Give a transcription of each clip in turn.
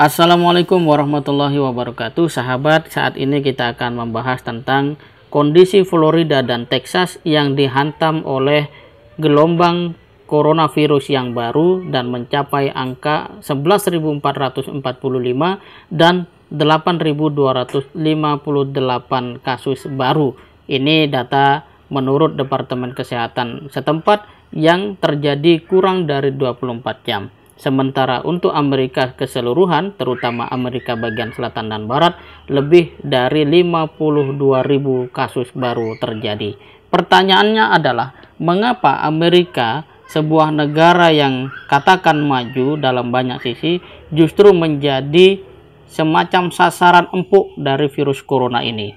Assalamualaikum warahmatullahi wabarakatuh. Sahabat, saat ini kita akan membahas tentang kondisi Florida dan Texas yang dihantam oleh gelombang coronavirus yang baru dan mencapai angka 11.445 dan 8.258 kasus baru. Ini data menurut Departemen Kesehatan setempat yang terjadi kurang dari 24 jam. Sementara untuk Amerika keseluruhan, terutama Amerika bagian selatan dan barat, lebih dari 52.000 kasus baru terjadi. Pertanyaannya adalah, mengapa Amerika, sebuah negara yang katakan maju dalam banyak sisi, justru menjadi semacam sasaran empuk dari virus corona ini?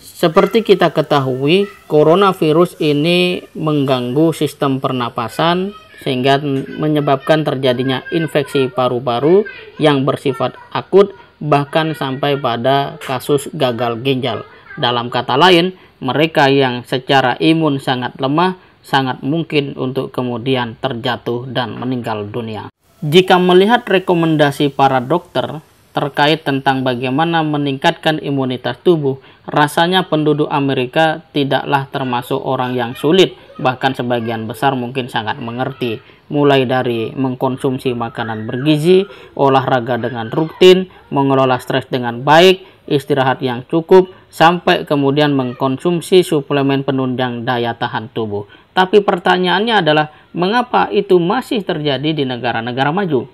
Seperti kita ketahui, coronavirus ini mengganggu sistem pernapasan, sehingga menyebabkan terjadinya infeksi paru-paru yang bersifat akut, bahkan sampai pada kasus gagal ginjal. Dalam kata lain, mereka yang secara imun sangat lemah sangat mungkin untuk kemudian terjatuh dan meninggal dunia. Jika melihat rekomendasi para dokter terkait tentang bagaimana meningkatkan imunitas tubuh, rasanya penduduk Amerika tidaklah termasuk orang yang sulit, bahkan sebagian besar mungkin sangat mengerti. Mulai dari mengkonsumsi makanan bergizi, olahraga dengan rutin, mengelola stres dengan baik, istirahat yang cukup, sampai kemudian mengkonsumsi suplemen penunjang daya tahan tubuh. Tapi pertanyaannya adalah, mengapa itu masih terjadi di negara-negara maju?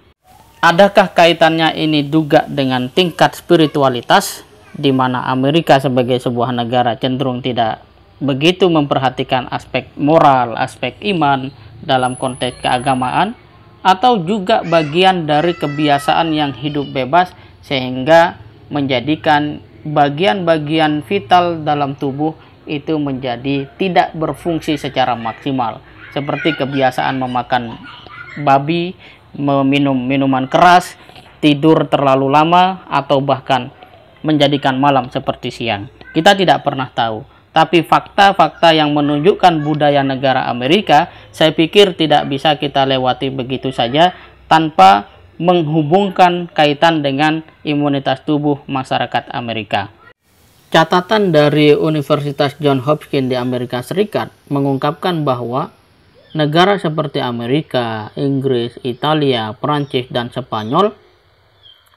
Adakah kaitannya ini juga dengan tingkat spiritualitas, di mana Amerika sebagai sebuah negara cenderung tidak begitu memperhatikan aspek moral, aspek iman dalam konteks keagamaan, atau juga bagian dari kebiasaan yang hidup bebas sehingga menjadikan bagian-bagian vital dalam tubuh itu menjadi tidak berfungsi secara maksimal, seperti kebiasaan memakan babi, meminum minuman keras, tidur terlalu lama, atau bahkan menjadikan malam seperti siang. Kita tidak pernah tahu, tapi fakta-fakta yang menunjukkan budaya negara Amerika, saya pikir tidak bisa kita lewati begitu saja tanpa menghubungkan kaitan dengan imunitas tubuh masyarakat Amerika. Catatan dari Universitas Johns Hopkins di Amerika Serikat mengungkapkan bahwa negara seperti Amerika, Inggris, Italia, Prancis, dan Spanyol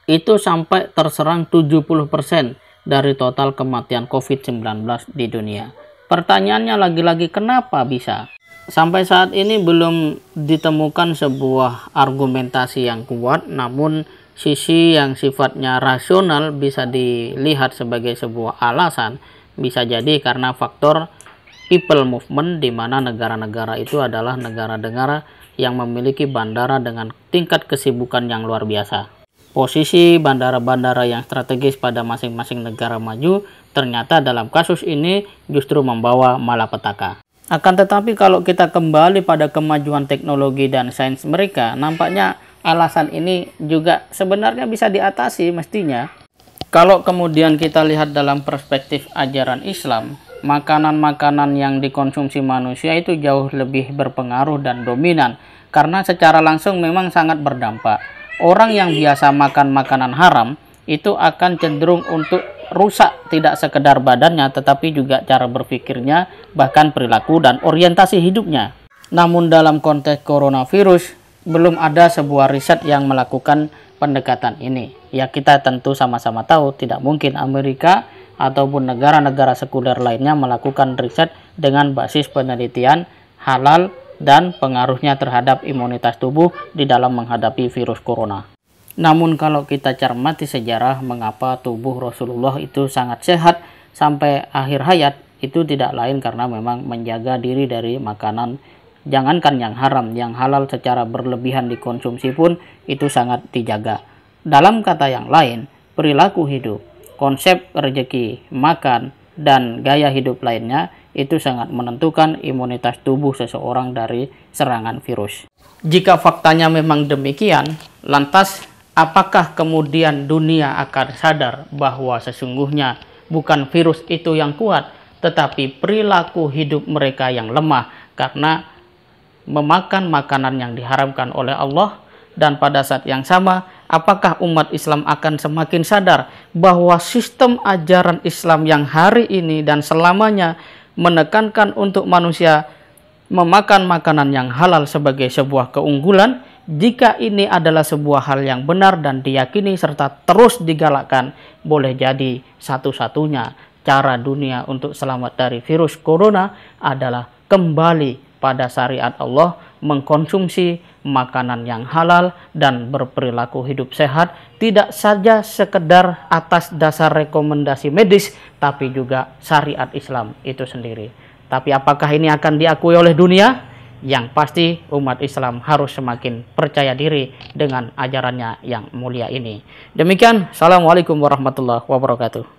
itu sampai terserang 70% dari total kematian COVID-19 di dunia. Pertanyaannya lagi-lagi, kenapa bisa? Sampai saat ini belum ditemukan sebuah argumentasi yang kuat, namun sisi yang sifatnya rasional bisa dilihat sebagai sebuah alasan. Bisa jadi karena faktor people movement, di mana negara-negara itu adalah negara-negara yang memiliki bandara dengan tingkat kesibukan yang luar biasa. Posisi bandara-bandara yang strategis pada masing-masing negara maju ternyata dalam kasus ini justru membawa malapetaka. Akan tetapi kalau kita kembali pada kemajuan teknologi dan sains mereka, nampaknya alasan ini juga sebenarnya bisa diatasi mestinya. Kalau kemudian kita lihat dalam perspektif ajaran Islam, makanan-makanan yang dikonsumsi manusia itu jauh lebih berpengaruh dan dominan, karena secara langsung memang sangat berdampak. Orang yang biasa makan makanan haram itu akan cenderung untuk rusak tidak sekedar badannya, tetapi juga cara berpikirnya, bahkan perilaku dan orientasi hidupnya. Namun dalam konteks coronavirus, belum ada sebuah riset yang melakukan pendekatan ini. Ya, kita tentu sama-sama tahu tidak mungkin Amerika ataupun negara-negara sekuler lainnya melakukan riset dengan basis penelitian halal dan pengaruhnya terhadap imunitas tubuh di dalam menghadapi virus corona. Namun kalau kita cermati sejarah mengapa tubuh Rasulullah itu sangat sehat sampai akhir hayat, itu tidak lain karena memang menjaga diri dari makanan, jangankan yang haram, yang halal secara berlebihan dikonsumsi pun itu sangat dijaga. Dalam kata yang lain, perilaku hidup, konsep rezeki, makan, dan gaya hidup lainnya itu sangat menentukan imunitas tubuh seseorang dari serangan virus. Jika faktanya memang demikian, lantas apakah kemudian dunia akan sadar bahwa sesungguhnya bukan virus itu yang kuat, tetapi perilaku hidup mereka yang lemah karena memakan makanan yang diharamkan oleh Allah, dan pada saat yang sama apakah umat Islam akan semakin sadar bahwa sistem ajaran Islam yang hari ini dan selamanya menekankan untuk manusia memakan makanan yang halal sebagai sebuah keunggulan, jika ini adalah sebuah hal yang benar dan diyakini serta terus digalakkan, boleh jadi satu-satunya cara dunia untuk selamat dari virus corona adalah kembali pada syariat Allah, mengkonsumsi makanan yang halal dan berperilaku hidup sehat, tidak saja sekedar atas dasar rekomendasi medis, tapi juga syariat Islam itu sendiri. Tapi apakah ini akan diakui oleh dunia? Yang pasti umat Islam harus semakin percaya diri dengan ajarannya yang mulia ini. Demikian, Assalamualaikum warahmatullahi wabarakatuh.